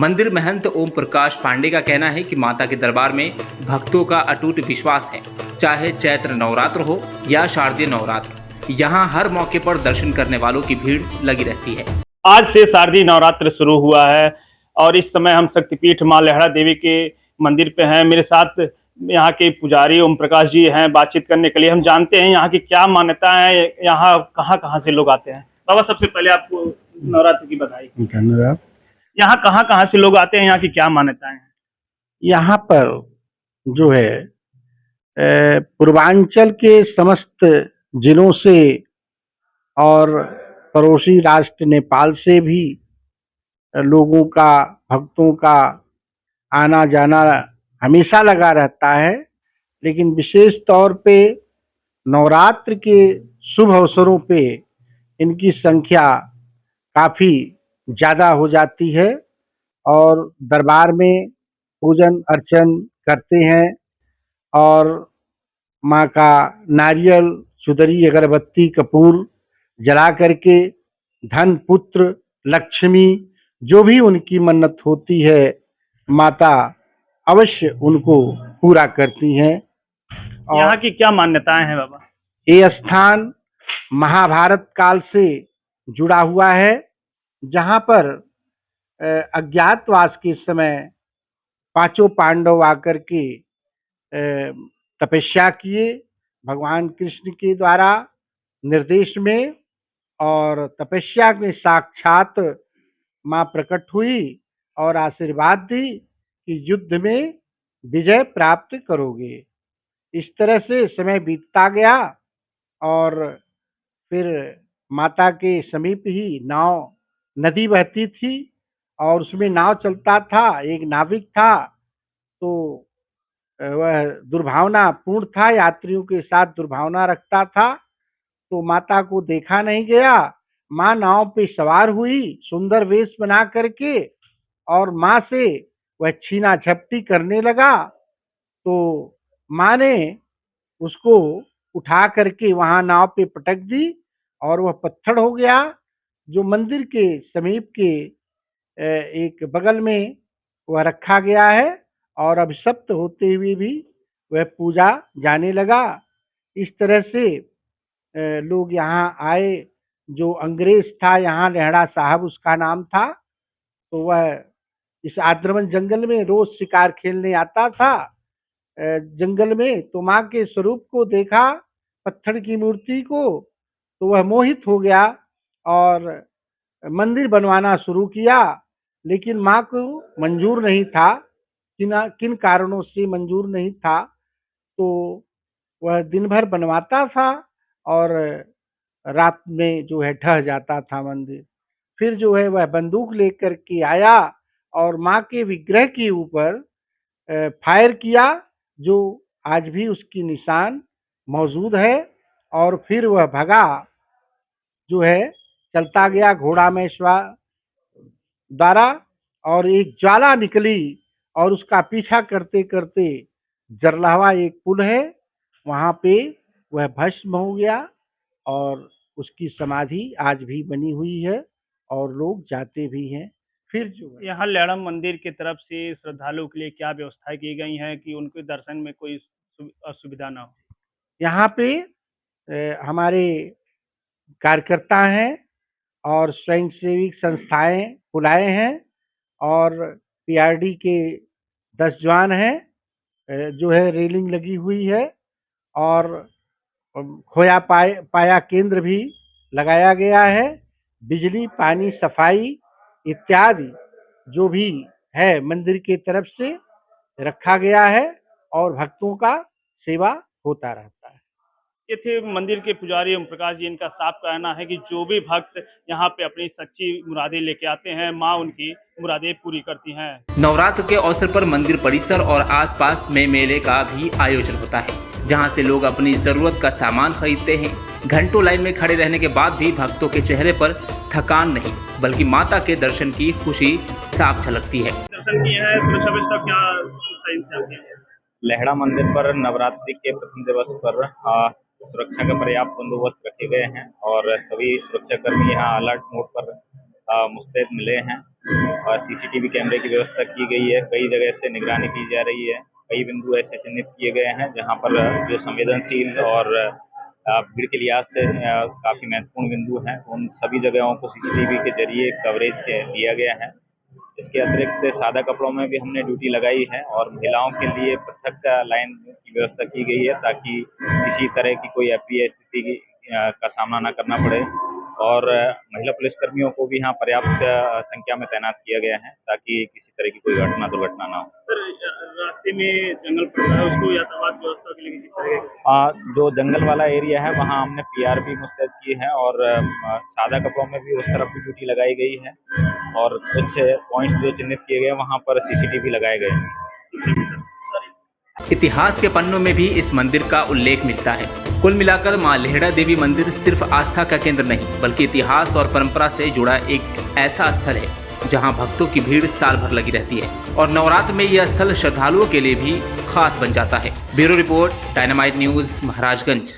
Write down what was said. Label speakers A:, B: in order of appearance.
A: मंदिर महंत ओम प्रकाश पांडे का कहना है कि माता के दरबार में भक्तों का अटूट विश्वास है। चाहे चैत्र नवरात्र हो या शारदीय नवरात्र, यहाँ हर मौके पर दर्शन करने वालों की भीड़ लगी रहती है।
B: आज से शारदीय नवरात्र शुरू हुआ है और इस समय हम शक्तिपीठ मां लेहड़ा देवी के मंदिर पे हैं। मेरे साथ यहाँ के पुजारी ओम प्रकाश जी हैं बातचीत करने के लिए। हम जानते हैं यहाँ की क्या मान्यता है, यहाँ कहाँ से लोग आते हैं। बाबा, सबसे पहले आपको नवरात्र की बधाई।
C: धन्यवाद।
B: यहाँ कहाँ से लोग आते हैं, यहाँ की क्या मान्यताएं हैं?
C: यहाँ पर जो है पूर्वांचल के समस्त जिलों से और पड़ोसी राष्ट्र नेपाल से भी लोगों का, भक्तों का आना जाना हमेशा लगा रहता है। लेकिन विशेष तौर पे नवरात्र के शुभ अवसरों पे इनकी संख्या काफी ज्यादा हो जाती है और दरबार में पूजन अर्चन करते हैं और माँ का नारियल, चुदरी, अगरबत्ती, कपूर जला करके धन, पुत्र, लक्ष्मी जो भी उनकी मन्नत होती है माता अवश्य उनको पूरा करती हैं।
B: यहाँ की क्या मान्यताएं हैं बाबा?
C: ये स्थान महाभारत काल से जुड़ा हुआ है, जहाँ पर अज्ञातवास के समय पांचों पांडव आकर के तपस्या किए भगवान कृष्ण के द्वारा निर्देश में, और तपस्या में साक्षात मां प्रकट हुई और आशीर्वाद दी कि युद्ध में विजय प्राप्त करोगे। इस तरह से समय बीतता गया और फिर माता के समीप ही नाव, नदी बहती थी और उसमें नाव चलता था। एक नाविक था, तो वह दुर्भावना पूर्ण था, यात्रियों के साथ दुर्भावना रखता था, तो माता को देखा नहीं गया। माँ नाव पे सवार हुई सुंदर वेश बना करके और माँ से वह छीना झपटी करने लगा। तो माँ ने उसको उठा करके वहां नाव पे पटक दी और वह पत्थर हो गया, जो मंदिर के समीप के एक बगल में वह रखा गया है और अभिशप्त होते हुए भी वह पूजा जाने लगा। इस तरह से लोग यहाँ आए। जो अंग्रेज था यहाँ, लेहड़ा साहब उसका नाम था, तो वह इस आद्रवन जंगल में रोज शिकार खेलने आता था। जंगल में तो माँ के स्वरूप को देखा, पत्थर की मूर्ति को, तो वह मोहित हो गया और मंदिर बनवाना शुरू किया। लेकिन माँ को मंजूर नहीं था, किन कारणों से मंजूर नहीं था, तो वह दिन भर बनवाता था और रात में जो है ढह जाता था मंदिर। फिर जो है वह बंदूक लेकर के आया और माँ के विग्रह के ऊपर फायर किया, जो आज भी उसकी निशान मौजूद है। और फिर वह भगा, जो है चलता गया घोड़ा में सवार द्वारा, और एक ज्वाला निकली और उसका पीछा करते करते जरलावा एक पुल है, वहां पे वह भस्म हो गया और उसकी समाधि आज भी बनी हुई है और लोग जाते भी हैं। फिर जो
B: यहाँ लेहड़ा मंदिर की तरफ से श्रद्धालुओं के लिए क्या व्यवस्था की गई है कि उनके दर्शन में कोई असुविधा ना हो?
C: यहाँ पे हमारे कार्यकर्ता हैं और स्वयंसेवी संस्थाएं बुलाए हैं और पीआरडी के 10 जवान हैं। जो है रेलिंग लगी हुई है और खोया पाया केंद्र भी लगाया गया है। बिजली, पानी, सफाई इत्यादि जो भी है मंदिर के तरफ से रखा गया है और भक्तों का सेवा होता रहता है।
B: ये थे मंदिर के पुजारी ओम प्रकाश जी। इनका साफ कहना है कि जो भी भक्त यहाँ पे अपनी सच्ची मुरादें लेके आते हैं, माँ उनकी मुरादें पूरी करती हैं।
A: नवरात्र के अवसर पर मंदिर परिसर और आसपास में मेले का भी आयोजन होता है, जहां से लोग अपनी जरूरत का सामान खरीदते हैं। घंटों लाइन में खड़े रहने के बाद भी भक्तों के चेहरे पर थकान नहीं, बल्कि माता के दर्शन की खुशी साफ झलकती है।
B: दर्शन किए हैं, सुरक्षा व्यवस्था क्या?
D: लेहड़ा मंदिर पर नवरात्रि के प्रथम दिवस पर सुरक्षा का पर्याप्त बंदोबस्त रखे गए हैं और सभी सुरक्षाकर्मी यहाँ अलर्ट मोड पर मुस्तैद मिले हैं सीसीटीवी कैमरे की व्यवस्था की गई है। कई जगह से निगरानी की जा रही है। कई बिंदु ऐसे चिन्हित किए गए हैं जहां पर जो संवेदनशील और भीड़ के लिहाज से काफ़ी महत्वपूर्ण बिंदु हैं, उन सभी जगहों को सीसीटीवी के जरिए कवरेज के लिया गया है। इसके अतिरिक्त सादा कपड़ों में भी हमने ड्यूटी लगाई है और महिलाओं के लिए पृथक लाइन की व्यवस्था की गई है ताकि किसी तरह की कोई अप्रिय स्थिति का सामना न करना पड़े। और महिला पुलिसकर्मियों को भी यहाँ पर्याप्त संख्या में तैनात किया गया है ताकि किसी तरह की कोई दुर्घटना ना हो।
B: सर, रास्ते में जंगल पड़ता है, उसको यातायात व्यवस्था के लिए किस तरह
D: जो जंगल वाला एरिया है वहाँ हमने पीआरपी मुस्तैद की है और सादा कपड़ों में भी उस तरफ भी ड्यूटी लगाई गई है और कुछ पॉइंट्स जो चिन्हित किए गए वहाँ पर सीसीटीवी लगाए गए हैं।
A: इतिहास के पन्नों में भी इस मंदिर का उल्लेख मिलता है। कुल मिलाकर मां लेहड़ा देवी मंदिर सिर्फ आस्था का केंद्र नहीं बल्कि इतिहास और परंपरा से जुड़ा एक ऐसा स्थल है जहां भक्तों की भीड़ साल भर लगी रहती है और नवरात्र में यह स्थल श्रद्धालुओं के लिए भी खास बन जाता है। Bureau report, dynamite news, Maharajganj.